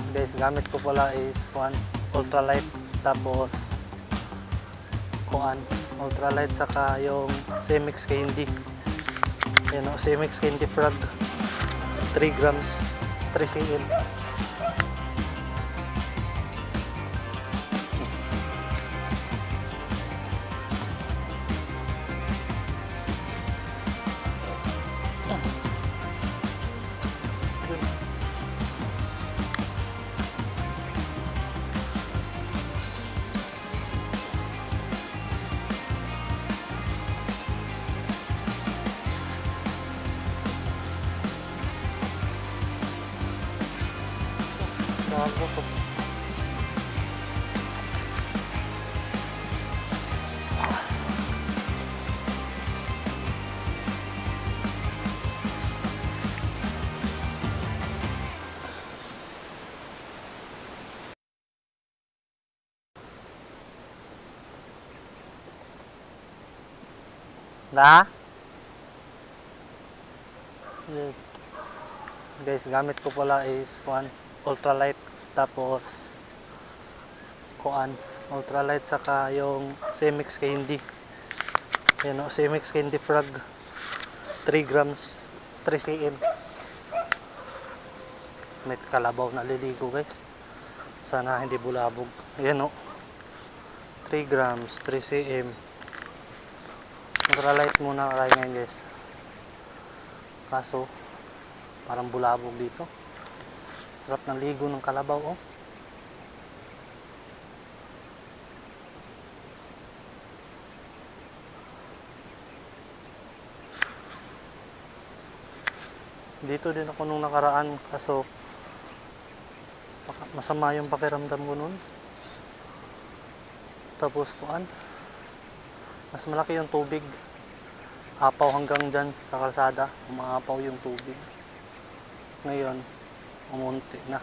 Guys, gamit ko pala is ultralight, tapos ultralight saka yung CMX candy. Yan o, CMX candy frog, 3 grams, 3 cm. Guys, gamit ko pala is ultralight, tapos ultralight saka yung CMX candy. Yan o, CMX candy frog, 3 grams, 3 cm. May kalabaw na liligo guys, sana hindi bulabog. Yan o, 3 grams, 3 cm. Ultralight muna tayo ngayon guys, kaso parang bulabog dito. Sarap ng ligo ng kalabaw oh. Dito din ako nung nakaraan, kaso masama yung pakiramdam ko nun. Tapos mas malaki yung tubig, apaw hanggang dyan sa kalsada, umaapaw yung tubig. Ngayon umunti na,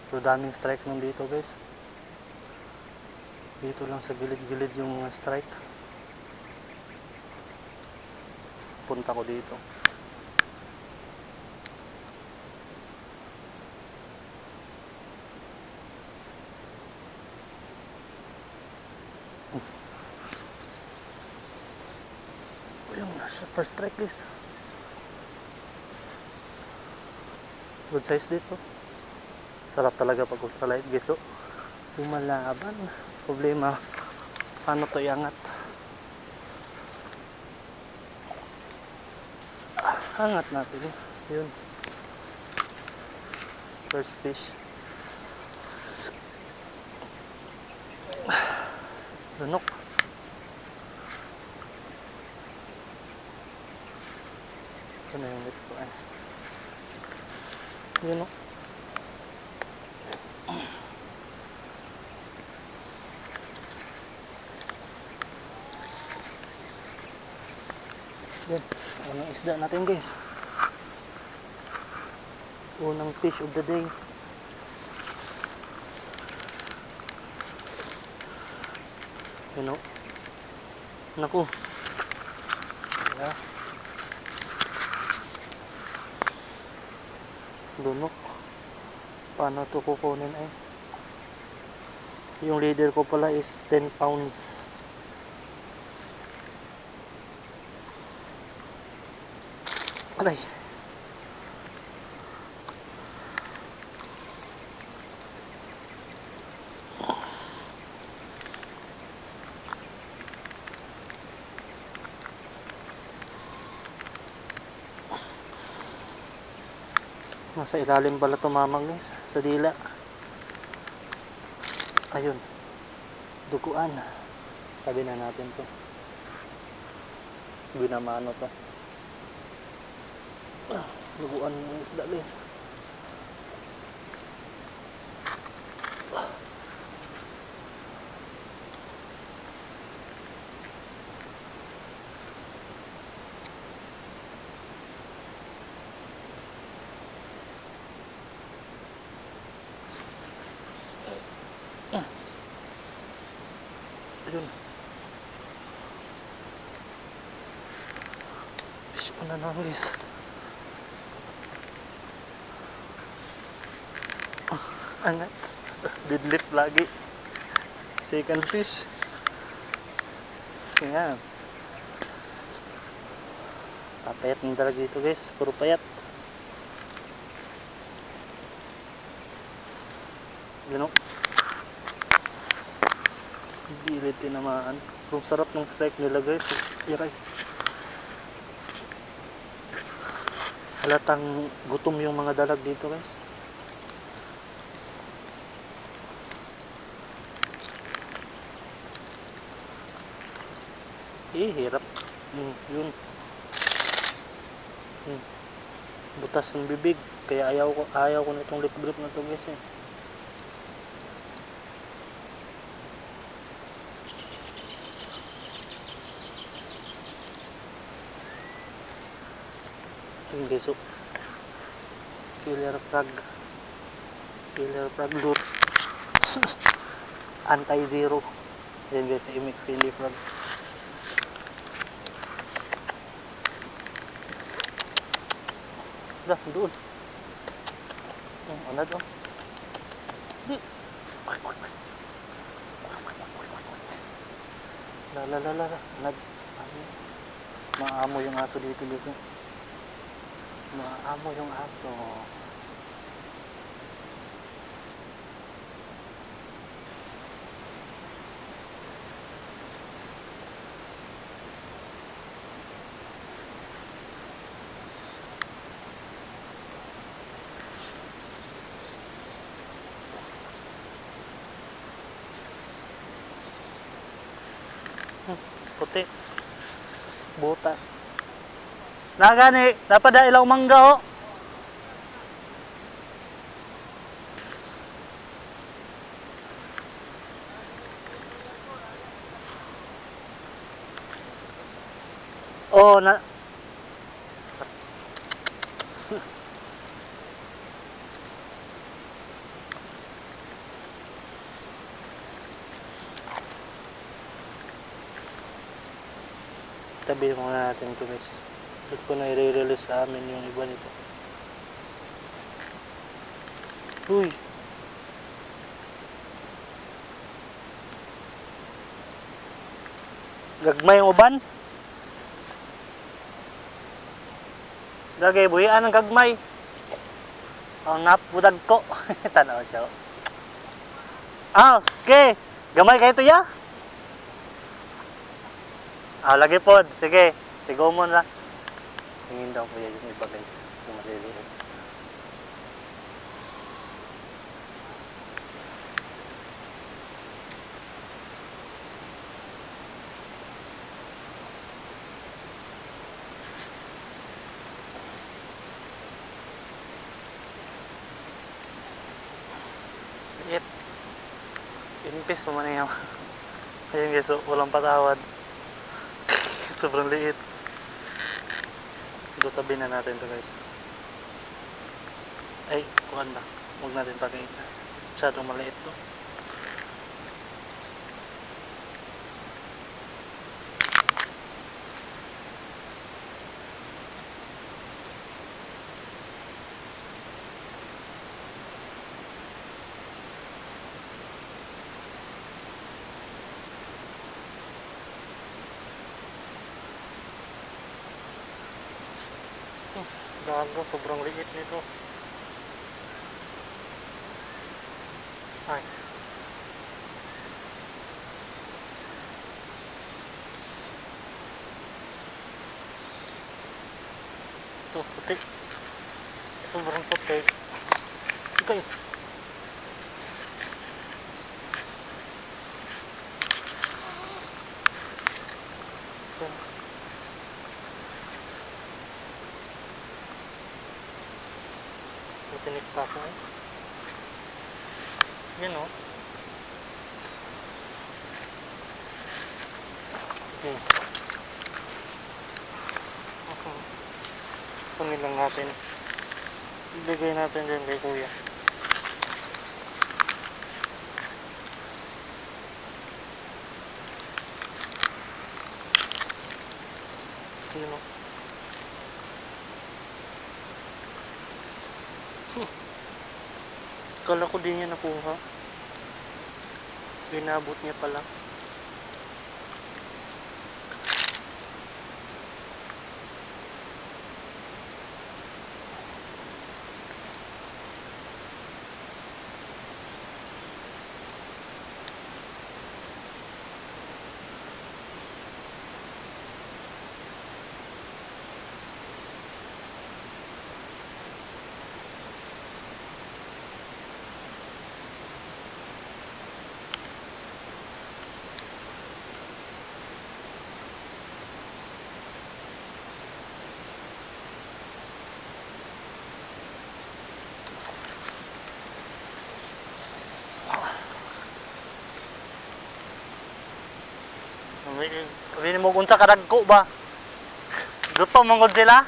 pero daming strike nung dito guys. Dito lang sa gilid-gilid yung mga strike. Punta ko dito. Yung first strike guys, good size dito. Sarap talaga pag ultralight guys oh. Lumalaban. Problema, paano to iangat? Angat natin yun. First fish. Lunok. Ito na yung net ko eh. Yun o. Yan. Unang isda natin guys. Unang fish of the day. Yun o. Naku. Yeah. Lunok. Paano ito kukunin ay? Yung leader ko pala is 10 pounds. Aray. Nasa ilalim pala tumamang guys, sa dila. Ayun, duguan. Tabi na natin to. Binamano to. Duguan ng isda guys. Ayun. Fish ko na lang guys. Ano? Deadlift lagi. Second fish. Yan. Papayat ng dalag dito guys. Puro payat. Gano. Gilid tinamaan. Ang sarap ng strike nila guys. Iray. Halatang gutom yung mga dalag dito guys. Hirap. Yun. Butas ng bibig. Kaya ayaw ko na itong lip grip na to guys eh. Yun guys oh. Killer frog loot. Anti-zero. Yan guys, imix silly frog. Doon. Anad oh. Anad. Maamo yung aso dito guys. Maamo yung aso. Puti. Buta. Nagani, dapat da ilaw mangga oh. Oh, na tabi muna natin ito guys. Ito ko na i-release sa amin yung iba nito. Uy! Gagmay yung uban. Lagay buhian ng gagmay. Ang napudag ko. Tanaw siya. Okay. Gamay kayo ito ya? Lagi po. Sige. Sigaw mo na. Tingin daw po yung iba guys. Yung maliliit. Liit. Inipis mo man yung. Ayun guys, walang patawad. Sobrang liit. Tabi na natin to guys. Ay, kuhan ba? Huwag natin pakita. Masyadong maliit to. Gago, sobrang liit nito. Ay. Ito, puti. Sobrang puti. Okay. Tinik pa ako. Yan o. Okay. Kunin lang natin. Ibigay natin dyan kay kuya. Yun o. Kala ko din niya nakuha. Binabot niya pala. Sabi mo kung sa kadagko ba? Gutom mong sila?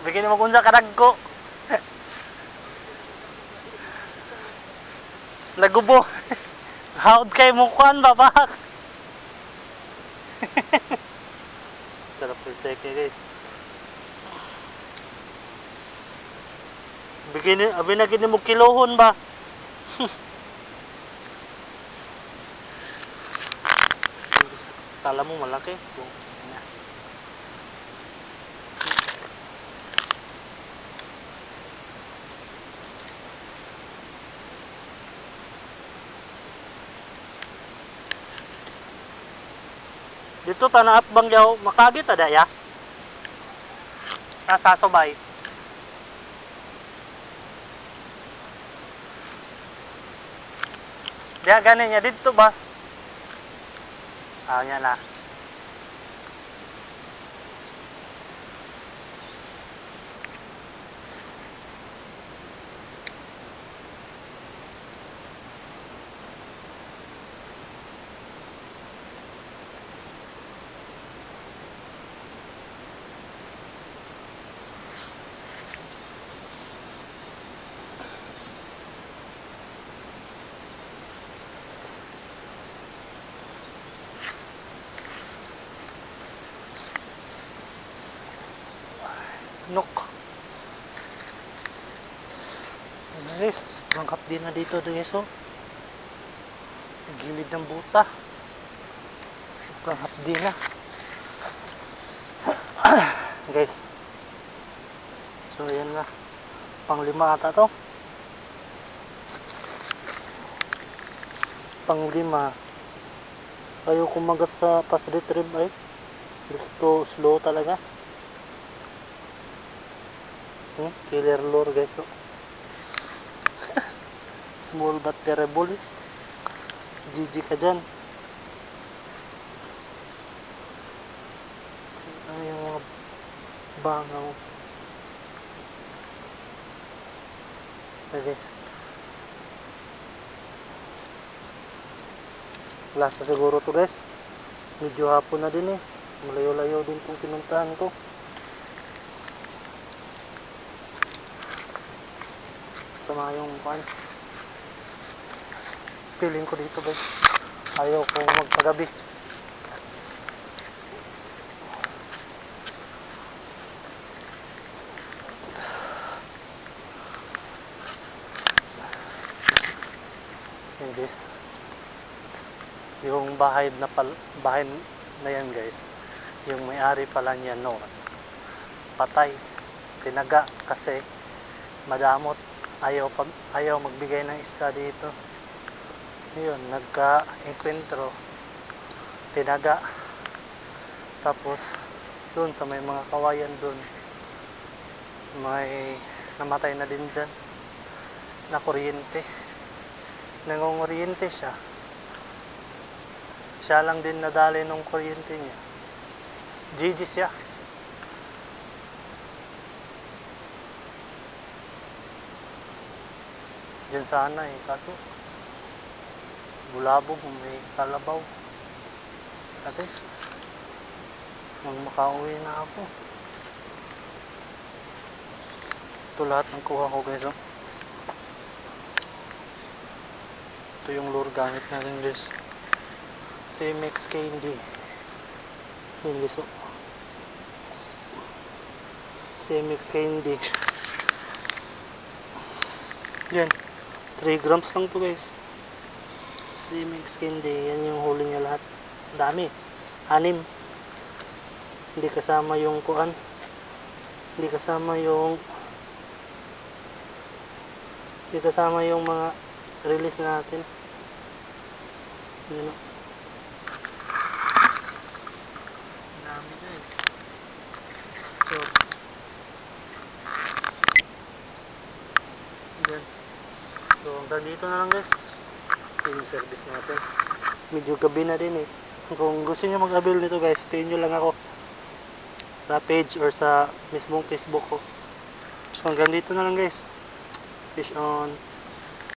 Bigyan mo kung sa kadagko. Lagubo. Haud kay mukhaan babak. Sarap yung seke guys. Binagin mo kilohon ba? Kala mo malaki. Dito tanaat bangyaw makagit ada ya. Nasasabay. Dia ganin niya dito ba? Ah, yan na. Nok. Guys, bangkap din na dito guys oh. Gilid ng buta. Bangkap din na. Guys. So ayan na. Pang-5 ata to. Pang-5. Ayaw kumagat sa pass retrieve ay. Gusto slow talaga. Killer lure guys oh. Small but terrible. GG ka dyan. Ano yung mga bangaw. Guys, last na siguro to guys. Medyo hapon na din eh. Malayo-layo din itong pinuntahan ko. Sama yung pan. Feeling ko dito guys. Ayaw ko magpagabi. Yan guys. Yung bahay na yan guys. Yung may-ari pala niya noon. Patay. Tinaga kasi madamot. Ayaw magbigay ng isda dito. Yun, nagka-enkwentro. Tinaga. Tapos, dun sa may mga kawayan dun, may namatay na din dyan na kuryente. Nangunguryente siya. Siya lang din nadali nung kuryente niya. GG siya. Diyan sana eh, kaso bulabog, may kalabaw. At least makauwi na ako. Ito lahat ng kuha ko guys oh. Ito yung lure gamit natin guys. CMX Candy. Yun guys oh. CMX Candy. Yan. 3 grams lang to guys. Mix candy. Yan yung huli niya lahat. Ang dami. 6. Hindi kasama yung kuan. Hindi kasama yung mga release natin. Yan o. Ang dami guys. So, yan. So, hanggang dito na lang guys. Yung service natin. Medyo gabi na din eh. Kung gusto niyo mag-avail nito guys, pay nyo lang ako sa page or sa mismong Facebook ko. So, hanggang dito na lang guys. Fish on.